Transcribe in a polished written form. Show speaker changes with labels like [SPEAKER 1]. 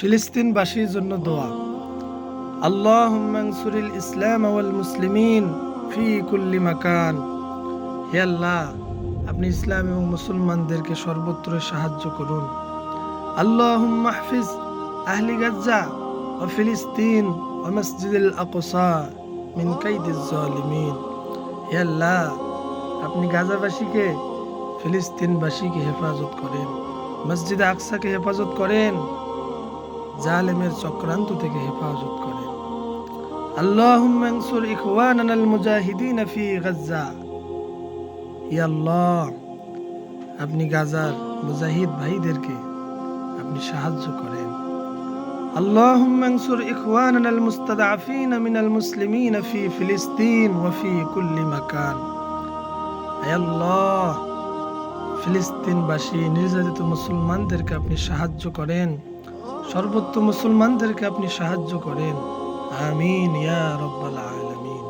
[SPEAKER 1] ফিলিস্তিনবাসীর জন্য দোয়া। আল্লাহুম্মা আনসুরিল ইসলাম ওয়াল মুসলিমিন ফি কুল্লি মাকান। হে আল্লাহ, আপনি ইসলাম এবং মুসলমানদেরকে সর্বত্র সাহায্য করুন। আল্লাহুম্মা হাফিজ আহলি গাজ্জা ওয়া ফিলিস্তিন ওয়া মসজিদুল আকসা মিন কাইদিজ জালিমিন। হে আল্লাহ, আপনি গাজাবাসীকে, ফিলিস্তিনবাসীকে হেফাজত করেন, মসজিদে আকসাকে হেফাজত করেন, জালেমের চক্রান্ত থেকে হেফাজত করেন। আল্লাহুম্মা আনসুর ইখওয়ানানাল মুজাহিদিন ফি গাজ্জা। ইয়া আল্লাহ, আপনি গাজার মুজাহিদ ভাইদেরকে আপনি সাহায্য করেন। আল্লাহুম্মা আনসুর ইখওয়ানানাল মুস্তাদআফিন মিনাল মুসলিমিন ফি ফিলিস্তিন ওয়া ফি কুল্লি মাকান। হে আল্লাহ, ফিলিস্তিনবাসী নির্যাতিত মুসলমানদেরকে আপনি সাহায্য করেন, সর্বত্র মুসলমানদেরকে আপনি সাহায্য করেন। আমিন ইয়া রাব্বাল আলামিন।